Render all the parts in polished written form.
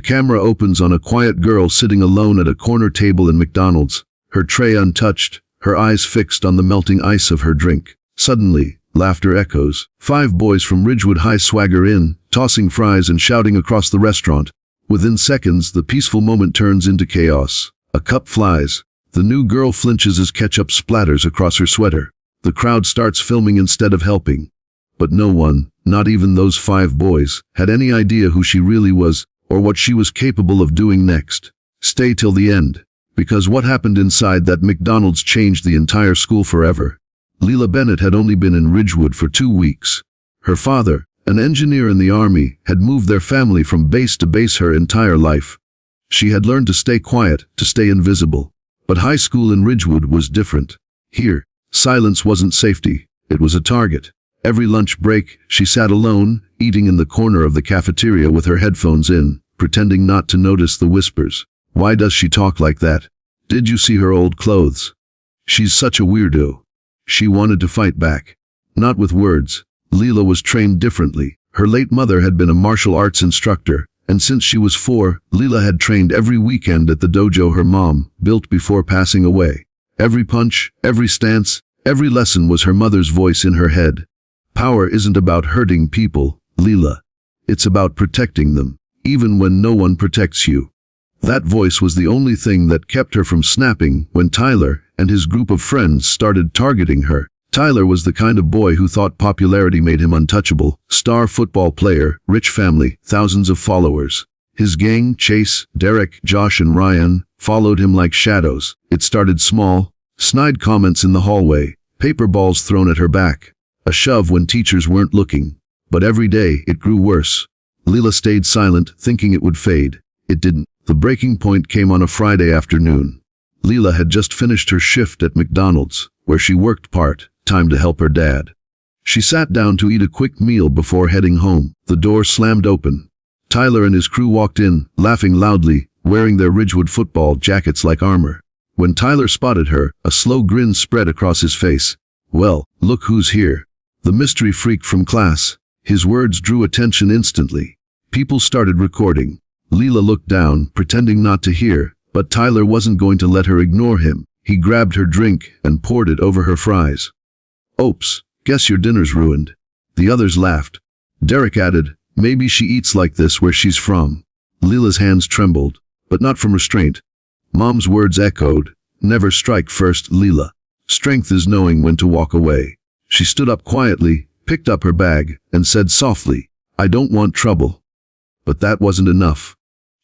camera opens on a quiet girl sitting alone at a corner table in McDonald's, her tray untouched, her eyes fixed on the melting ice of her drink. Suddenly, laughter echoes. 5 boys from Ridgewood High swagger in, tossing fries and shouting across the restaurant. Within seconds, the peaceful moment turns into chaos. A cup flies. The new girl flinches as ketchup splatters across her sweater. The crowd starts filming instead of helping. But no one, not even those 5 boys, had any idea who she really was, or what she was capable of doing next. Stay till the end, because what happened inside that McDonald's changed the entire school forever. Leela Bennett had only been in Ridgewood for 2 weeks. Her father, an engineer in the army, had moved their family from base to base her entire life. She had learned to stay quiet, to stay invisible. But high school in Ridgewood was different. Here, silence wasn't safety, it was a target. Every lunch break, she sat alone, eating in the corner of the cafeteria with her headphones in, pretending not to notice the whispers. Why does she talk like that? Did you see her old clothes? She's such a weirdo. She wanted to fight back. Not with words. Leela was trained differently. Her late mother had been a martial arts instructor, and since she was 4, Leela had trained every weekend at the dojo her mom built before passing away. Every punch, every stance, every lesson was her mother's voice in her head. Power isn't about hurting people, Leela. It's about protecting them, even when no one protects you. That voice was the only thing that kept her from snapping when Tyler and his group of friends started targeting her. Tyler was the kind of boy who thought popularity made him untouchable. Star football player, rich family, thousands of followers. His gang, Chase, Derek, Josh and Ryan, followed him like shadows. It started small. Snide comments in the hallway, paper balls thrown at her back, a shove when teachers weren't looking. But every day, it grew worse. Leela stayed silent, thinking it would fade. It didn't. The breaking point came on a Friday afternoon. Leela had just finished her shift at McDonald's, where she worked part-time to help her dad. She sat down to eat a quick meal before heading home. The door slammed open. Tyler and his crew walked in, laughing loudly, wearing their Ridgewood football jackets like armor. When Tyler spotted her, a slow grin spread across his face. "Well, look who's here. The mystery freak from class." His words drew attention instantly. People started recording. Leela looked down, pretending not to hear, but Tyler wasn't going to let her ignore him. He grabbed her drink and poured it over her fries. "Oops, guess your dinner's ruined." The others laughed. Derek added, "Maybe she eats like this where she's from." Leela's hands trembled, but not from restraint. Mom's words echoed, "Never strike first, Leela. Strength is knowing when to walk away." She stood up quietly, picked up her bag, and said softly, "I don't want trouble." But that wasn't enough.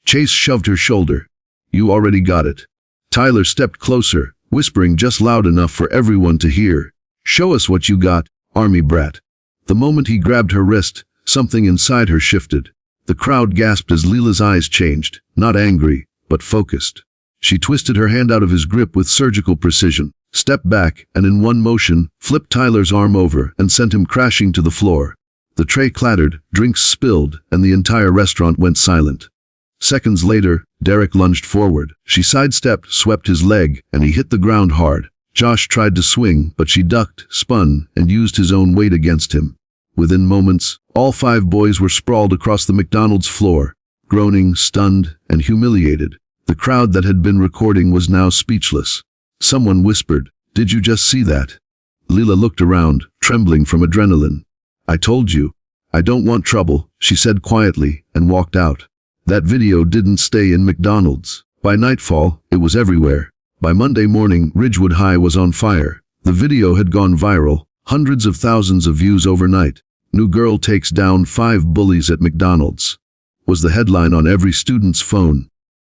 Chase shoved her shoulder. "You already got it." Tyler stepped closer, whispering just loud enough for everyone to hear, "Show us what you got, army brat." The moment he grabbed her wrist, something inside her shifted. The crowd gasped as Leela's eyes changed, not angry, but focused. She twisted her hand out of his grip with surgical precision, stepped back, and in one motion, flipped Tyler's arm over and sent him crashing to the floor. The tray clattered, drinks spilled, and the entire restaurant went silent. Seconds later, Derek lunged forward. She sidestepped, swept his leg, and he hit the ground hard. Josh tried to swing, but she ducked, spun, and used his own weight against him. Within moments, all 5 boys were sprawled across the McDonald's floor, groaning, stunned, and humiliated. The crowd that had been recording was now speechless. Someone whispered, "Did you just see that?" Leela looked around, trembling from adrenaline. "I told you. I don't want trouble," she said quietly, and walked out. That video didn't stay in McDonald's. By nightfall, it was everywhere. By Monday morning, Ridgewood High was on fire. The video had gone viral, hundreds of thousands of views overnight. "New girl takes down 5 bullies at McDonald's," was the headline on every student's phone.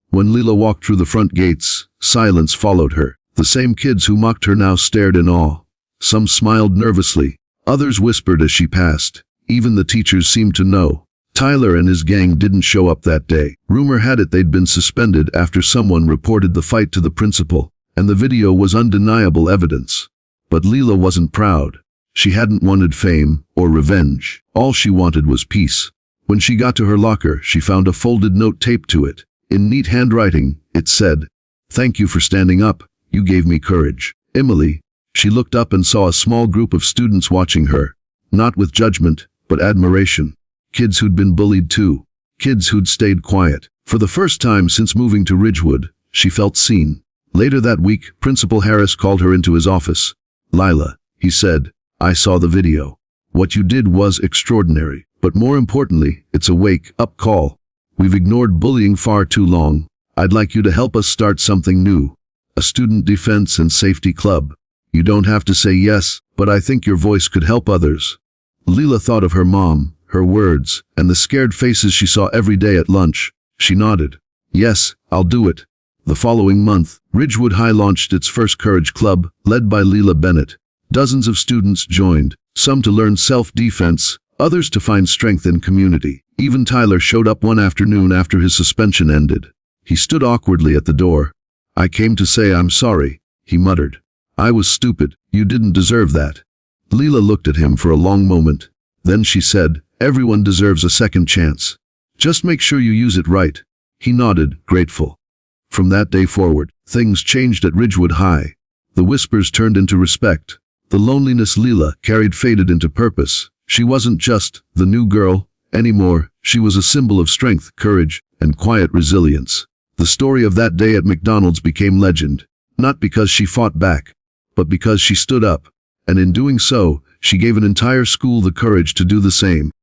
When Leela walked through the front gates, silence followed her. The same kids who mocked her now stared in awe. Some smiled nervously. Others whispered as she passed. Even the teachers seemed to know. Tyler and his gang didn't show up that day. Rumor had it they'd been suspended after someone reported the fight to the principal, and the video was undeniable evidence. But Leela wasn't proud. She hadn't wanted fame or revenge. All she wanted was peace. When she got to her locker, she found a folded note taped to it. In neat handwriting, it said, "Thank you for standing up. You gave me courage. Emily." She looked up and saw a small group of students watching her, not with judgment, but admiration. Kids who'd been bullied too. Kids who'd stayed quiet. For the first time since moving to Ridgewood, she felt seen. Later that week, Principal Harris called her into his office. "Lila," he said, "I saw the video. What you did was extraordinary. But more importantly, it's a wake-up call. We've ignored bullying far too long. I'd like you to help us start something new. A student defense and safety club. You don't have to say yes, but I think your voice could help others." Lila thought of her mom, her words, and the scared faces she saw every day at lunch. She nodded. "Yes, I'll do it." The following month, Ridgewood High launched its first Courage Club, led by Lila Bennett. Dozens of students joined, some to learn self-defense, others to find strength in community. Even Tyler showed up one afternoon after his suspension ended. He stood awkwardly at the door. "I came to say I'm sorry," he muttered. "I was stupid. You didn't deserve that." Lila looked at him for a long moment. Then she said, "Everyone deserves a second chance. Just make sure you use it right." He nodded, grateful. From that day forward, things changed at Ridgewood High. The whispers turned into respect. The loneliness Lila carried faded into purpose. She wasn't just the new girl anymore. She was a symbol of strength, courage, and quiet resilience. The story of that day at McDonald's became legend, not because she fought back, but because she stood up. And in doing so, she gave an entire school the courage to do the same.